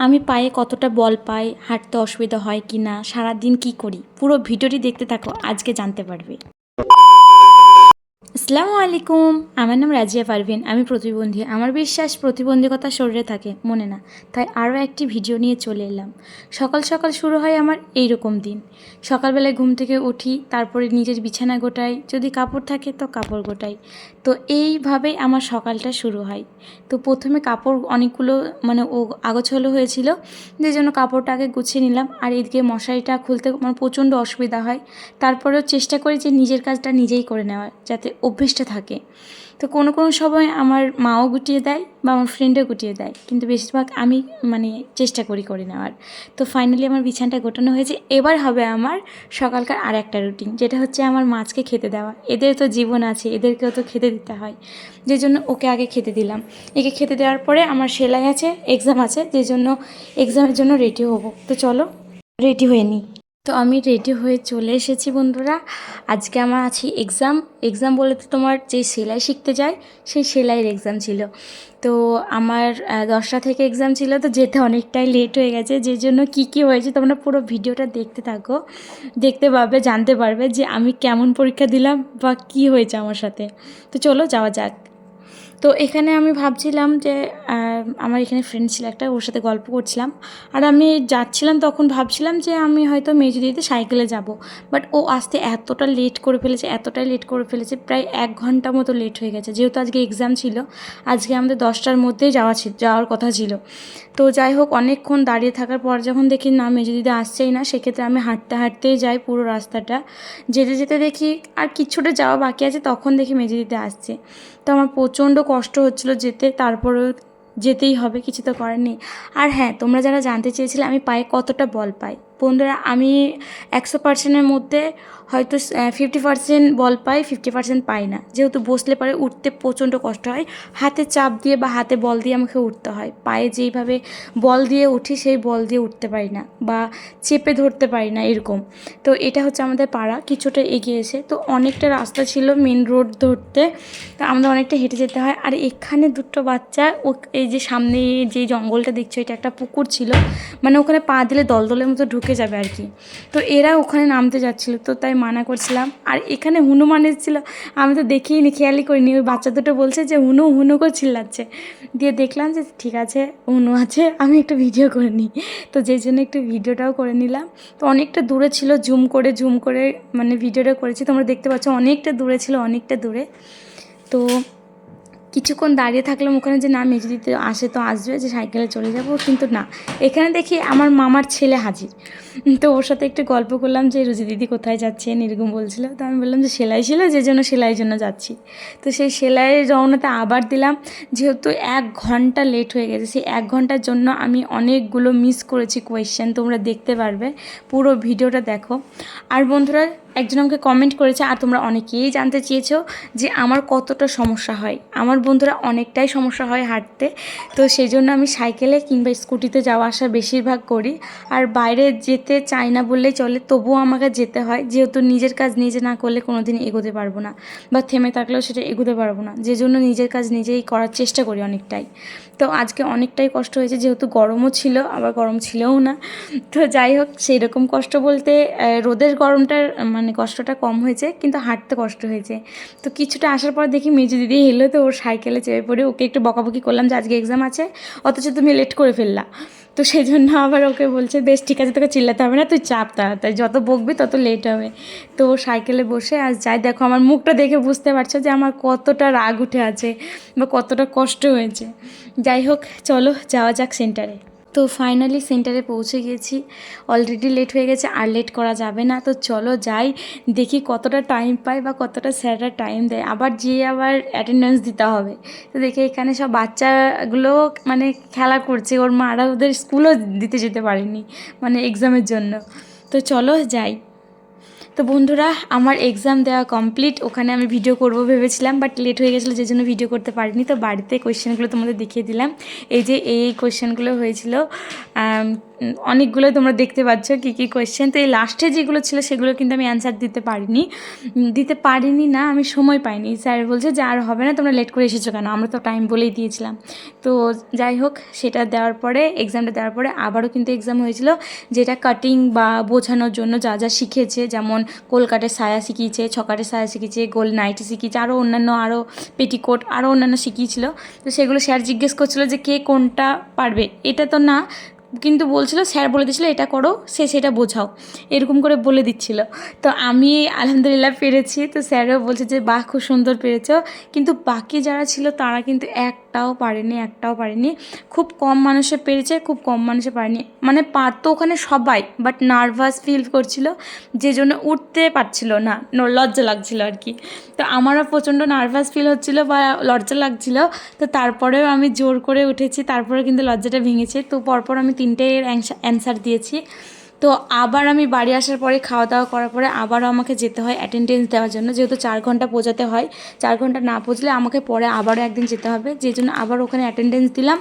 আমি পায়ে কতটা বল পাই, হাঁটতে অসুবিধা হয় কি না, সারাদিন কি করি, পুরো ভিডিওটি দেখতে থাকো, আজকে জানতে পারবে। আসসালামু আলাইকুম, আমার নাম রাজিয়া পারভিন। আমি প্রতিবন্ধী। আমার বিশ্বাস প্রতিবন্ধকতা শরীরে থাকে, মনে না। তাই আরও একটি ভিডিও নিয়ে চলে এলাম। সকাল সকাল শুরু হয় আমার এইরকম দিন। সকালবেলায় ঘুম থেকে উঠি, তারপরে নিজের বিছানা গোটাই, যদি কাপড় থাকে তো কাপড় গোটাই। তো এইভাবেই আমার সকালটা শুরু হয়। তো প্রথমে কাপড় অনেকগুলো আগোছালো হয়েছিল, যে জন্য কাপড়টা আগে গুছিয়ে নিলাম। আর এদিকে মশারিটা খুলতে প্রচণ্ড অসুবিধা হয়। তারপরেও চেষ্টা করি যে নিজের কাজটা নিজেই করে নেওয়ার, যাতে অভ্যেসটা থাকে। তো কোনো কোনো সময় আমার মাও গুটিয়ে দেয় বা আমার ফ্রেন্ডও গুটিয়ে দেয়, কিন্তু বেশিরভাগ আমি চেষ্টা করি করে নেওয়ার। তো ফাইনালি আমার বিছানাটা গোটানো হয়েছে। এবার হবে আমার সকালকার আর একটা রুটিন, যেটা হচ্ছে আমার মাছকে খেতে দেওয়া। এদের তো জীবন আছে, এদেরকেও তো খেতে দিতে হয়, যে জন্য ওকে আগে খেতে দিলাম। একে খেতে দেওয়ার পরে আমার সেলাই আছে, এক্সাম আছে, যে জন্য এক্সামের জন্য রেডি হব। তো চলো রেডি হয়ে নিই। তো আমি রেডি হয়ে চলে এসেছি বন্ধুরা। আজকে আমার আছে এক্সাম বলে তো তোমার যে সেলাই শিখতে যায় সেই সেলাইয়ের এক্সাম ছিল। তো আমার 10টা থেকে এক্সাম ছিল, তো যেতে অনেকটাই লেট হয়ে গেছে। যে জন্য কী হয়েছে তোমরা পুরো ভিডিওটা দেখতে থাকো, দেখতে পারবে, জানতে পারবে যে আমি কেমন পরীক্ষা দিলাম বা কী হয়েছে আমার সাথে। তো চলো যাওয়া যাক। তো এখানে আমি ভাবছিলাম যে আমার এখানে ফ্রেন্ড ছিল একটা, ওর সাথে গল্প করছিলাম। আর আমি যাচ্ছিলাম, তখন ভাবছিলাম যে আমি হয়তো মেজদিতে সাইকেলে যাব। বাট ও আসতে এতটাই লেট করে ফেলেছে, প্রায় 1 ঘন্টা মতো লেট হয়ে গেছে। যেহেতু আজকে এক্সাম ছিল, আজকে আমাদের 10টার মধ্যেই যাওয়ার কথা ছিল। তো যাই হোক, অনেকক্ষণ দাঁড়িয়ে থাকার পর যখন দেখি না মেজদিদি আসছেই না, সেক্ষেত্রে আমি হাঁটতে হাঁটতেই যাই পুরো রাস্তাটা। যেতে যেতে দেখি আর কিছুটা যাওয়া বাকি আছে, তখন দেখি মেজদিদি আসছে। তো আমার প্রচণ্ড কষ্ট হচ্ছিলো যেতে, তারপরেও যেতেই হবে, কিছু তো করার নেই। আর হ্যাঁ, তোমরা যারা জানতে চেয়েছিলে আমি পায়ে কতটা বল পাই, বন্ধুরা, আমি 100%-এর মধ্যে হয়তো 50% বল পাই, 50% পাই না। যেহেতু বসলে পরে উঠতে প্রচণ্ড কষ্ট হয়, হাতে চাপ দিয়ে বা হাতে বল দিয়ে আমাকে উঠতে হয়। পায়ে যেইভাবে বল দিয়ে উঠি সেই বল দিয়ে উঠতে পারি না, বা চেপে ধরতে পারি না, এরকম। তো এটা হচ্ছে আমাদের পাড়া, কিছুটা এগিয়ে এসে। তো অনেকটা রাস্তা ছিল মেন রোড ধরতে, তো আমাদের অনেকটা হেঁটে যেতে হয়। আর এখানে দুটো বাচ্চা, এই যে সামনে যে জঙ্গলটা দেখছো, এটা একটা পুকুর ছিল, ওখানে পা দিলে দলদলের মতো ঢুকে যাবে আর কি। তো এরা ওখানে নামতে যাচ্ছিলো, তো তাই মানা করছিলাম। আর এখানে হনুমান এসেছিলো, আমি তো দেখিনি, খেয়ালই করিনি। ওই বাচ্চা দুটো বলছে যে হুনু হুনু করে চিল্লাচ্ছে। দিয়ে দেখলাম যে ঠিক আছে, হুনু আছে, আমি একটু ভিডিও করে নিই। তো যেই জন্য একটু ভিডিওটাও করে নিলাম। তো অনেকটা দূরে ছিল, জুম করে ভিডিওটা করেছি, তোমরা দেখতে পাচ্ছ অনেকটা দূরে ছিল, অনেকটা দূরে। তো কিছুক্ষণ দাঁড়িয়ে থাকলাম ওখানে, যে না মেজদিতে আসে তো আসবে, যে সাইকেলে চলে যাব, কিন্তু না, এখানে দেখি আমার মামার ছেলে হাজির। তো ওর সাথে একটু গল্প করলাম যে রুজি দিদি কোথায় যাচ্ছেন, এরকম বলছিল। তো আমি বললাম যে সেলাই ছিল, যে জন্য সেলাইয়ের জন্য যাচ্ছি। তো সেই সেলাইয়ের রওনাতে আবার দিলাম। যেহেতু 1 ঘন্টা লেট হয়ে গেছে, সেই 1 ঘন্টার জন্য আমি অনেকগুলো মিস করেছি কোয়েশ্চেন, তোমরা দেখতে পারবে, পুরো ভিডিওটা দেখো। আর বন্ধুরা, একজন আমাকে কমেন্ট করেছে, আর তোমরা অনেকেই জানতে চেয়েছো যে আমার কতটা সমস্যা হয়। আমার বন্ধুরা অনেকটাই সমস্যা হয় হাঁটতে, তো সেই জন্য আমি সাইকেলে কিংবা স্কুটিতে যাওয়া আসা বেশিরভাগ করি। আর বাইরে যেতে চাই না বললেই চলে, তবুও আমাকে যেতে হয়, যেহেতু নিজের কাজ নিজে না করলে কোনো দিন এগোতে পারবো না, বা থেমে থাকলেও সেটা এগোতে পারবো না, যে জন্য নিজের কাজ নিজেই করার চেষ্টা করি অনেকটাই। তো আজকে অনেকটাই কষ্ট হয়েছে, যেহেতু গরমও ছিল, আবার গরম ছিলও না। তো যাই হোক, সেই রকম কষ্ট বলতে রোদের গরমটার কষ্টটা কম হয়েছে, কিন্তু হাঁটতে কষ্ট হয়েছে। তো কিছুটা আসার পর দেখি মেজু দিদি এলো, তো ওর সাইকেলে চেপে পড়ে ওকে একটু বকাবকি করলাম যে আজকে এক্সাম আছে, অথচ তুমি লেট করে ফেললা। তো সেই জন্য আবার ওকে বলছে বেশ ঠিক আছে, তোকে চিল্লাতে হবে না, তুই চাপ তাড়াতাড়ি, যত বকবি তত লেট হবে। তো ও সাইকেলে বসে আর যাই, দেখো আমার মুখটা দেখে বুঝতে পারছো যে আমার কতটা রাগ উঠে আছে বা কতটা কষ্ট হয়েছে। যাই হোক, চলো যাওয়া যাক সেন্টারে। তো ফাইনালি সেন্টারে পৌঁছে গেছি, অলরেডি লেট হয়ে গেছে, আর লেট করা যাবে না। তো চলো যাই, দেখি কতটা টাইম পাই বা কতটা স্যাররা টাইম দেয়, আবার আবার অ্যাটেন্ডেন্স দিতে হবে। তো দেখি এখানে সব বাচ্চাগুলো খেলা করছে, ওর মারা ওদের স্কুলও দিতে যেতে পারেনি এক্সামের জন্য। তো চলো যাই। তো বন্ধুরা, আমার এক্সাম দেওয়া কমপ্লিট। ওখানে আমি ভিডিও করব ভেবেছিলাম, বাট লেট হয়ে গেছিলো, যে জন্য ভিডিও করতে পারিনি। তো বাড়িতে কোয়েশ্চেনগুলো তোমাদের দেখিয়ে দিলাম। এই যে এই কোয়েশ্চেনগুলো হয়েছিল, অনেকগুলো তোমরা দেখতে পাচ্ছ কী কোয়েশ্চেন। তো এই লাস্টে যেগুলো ছিল সেগুলো কিন্তু আমি অ্যান্সার দিতে পারিনি না, আমি সময় পাইনি। স্যার বলছে যে আর হবে না, তোমরা লেট করে এসেছো কেন, আমরা তো টাইম বলেই দিয়েছিলাম। তো যাই হোক, সেটা দেওয়ার পরে এক্সামটা দেওয়ার পরে আবারও কিন্তু এক্সাম হয়েছিল, যেটা কাটিং বা বোঝানোর জন্য যা যা শিখেছে, যেমন কলকাটের সায়া শিখিয়েছে, ছকাটের সায়া শিখিয়েছে, গোল নাইটি শিখিয়েছে, আরও অন্যান্য আরও পেটিকোট আরও অন্যান্য শিখিয়েছিল। তো সেগুলো স্যার জিজ্ঞেস করছিলো যে কে কোনটা পারবে, এটা তো না, কিন্তু বলছিল স্যার বলে দিচ্ছিলো এটা করো, সেটা বোঝাও, এরকম করে বলে দিচ্ছিল। তো আমি আলহামদুলিল্লাহ পেরেছি। তো স্যারও বলছে যে বাহ, খুব সুন্দর পেরেছো। কিন্তু বাকি যারা ছিল তারা কিন্তু একটাও পারেনি। খুব কম মানুষে পেরেছে, খুব কম মানুষে পারেনি। মানে পারতো ওখানে সবাই, বাট নার্ভাস ফিল করছিল, যে জন্য উঠতে পারছিল না, লজ্জা লাগছিল আর কি। তো আমারও প্রচণ্ড নার্ভাস ফিল হচ্ছিলো বা লজ্জা লাগছিল। তো তারপরেও আমি জোর করে উঠেছি, তারপরে কিন্তু লজ্জাটা ভেঙেছে। তো পরপর আমি 3টে অ্যান্সার দিয়েছি। তো আবার আমি বাড়ি আসার পরে খাওয়া দাওয়া করার পরে আবারও আমাকে যেতে হয় অ্যাটেন্ডেন্স দেওয়ার জন্য, যেহেতু 4 ঘন্টা পৌঁছাতে হয়। 4 ঘন্টা না পৌঁছলে আমাকে পরে আবারও একদিন যেতে হবে, যেই জন্য আবার ওখানে অ্যাটেন্ডেন্স দিলাম,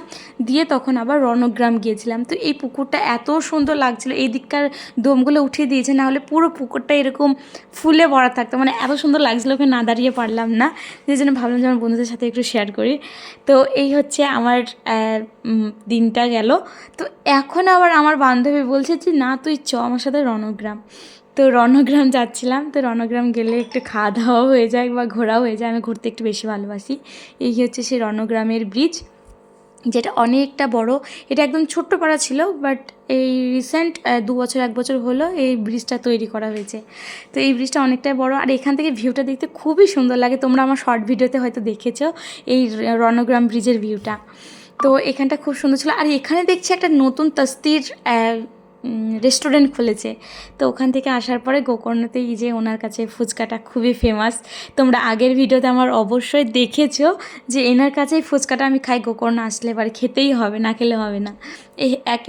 দিয়ে তখন আবার রণগ্রাম গিয়েছিলাম। তো এই পুকুরটা এত সুন্দর লাগছিলো, এই দিককার দমগুলো উঠিয়ে দিয়েছে, না হলে পুরো পুকুরটা এরকম ফুলে ভরা থাকতো, মানে এত সুন্দর লাগছিলো, ওখানে না দাঁড়িয়ে পারলাম না, যে জন্য ভাবলাম যে আমার বন্ধুদের সাথে একটু শেয়ার করি। তো এই হচ্ছে আমার দিনটা গেল। তো এখন আবার আমার বান্ধবী বলছে যে না তুই আমার সাথে রণগ্রাম। তো রণগ্রাম যাচ্ছিলাম। তো রণগ্রাম গেলে একটু খাওয়া দাওয়াও হয়ে যায় বা ঘোরাও হয়ে যায়, আমি ঘুরতে একটু বেশি ভালোবাসি। এই হচ্ছে সেই রণগ্রামের ব্রিজ, যেটা অনেকটা বড়। এটা একদম ছোট্ট পাড়া ছিল, বাট এই রিসেন্ট 2 বছর 1 বছর হলো এই ব্রিজটা তৈরি করা হয়েছে। তো এই ব্রিজটা অনেকটাই বড়, আর এখান থেকে ভিউটা দেখতে খুবই সুন্দর লাগে। তোমরা আমার শর্ট ভিডিওতে হয়তো দেখেছো এই রণগ্রাম ব্রিজের ভিউটা। তো এখানটা খুব সুন্দর ছিল। আর এখানে দেখছি একটা নতুন তাস্তির রেস্টুরেন্ট খুলেছে। তো ওখান থেকে আসার পরে গোকর্ণতে এই যে ওনার কাছে ফুচকাটা খুবই ফেমাস। তোমরা আগের ভিডিওতে আমার অবশ্যই দেখেছো যে এনার কাছেই ফুচকাটা আমি খাই, গোকর্ণ আসলে এবার খেতেই হবে, না খেলে হবে না।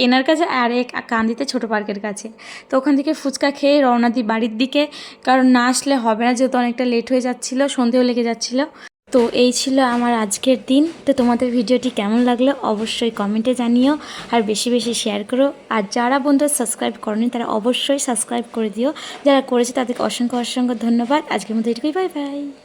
এনার কাছে আর এক কান্দিতে ছোটো পার্কের কাছে। তো ওখান থেকে ফুচকা খেয়ে রওনা দিই বাড়ির দিকে, কারণ না আসলে হবে না, যেহেতু অনেকটা লেট হয়ে যাচ্ছিলো, সন্ধেও লেগে যাচ্ছিলো। তো এই ছিল আমার আজকের দিন। তো তোমাদের ভিডিওটি কেমন লাগলো অবশ্যই কমেন্টে জানিও, আর বেশি বেশি শেয়ার করো। আর যারা বন্ধুরা সাবস্ক্রাইব করনি তারা অবশ্যই সাবস্ক্রাইব করে দিও, যারা করেছে তাদেরকে অসংখ্য ধন্যবাদ। আজকের মতো এটুকুই, বাই বাই।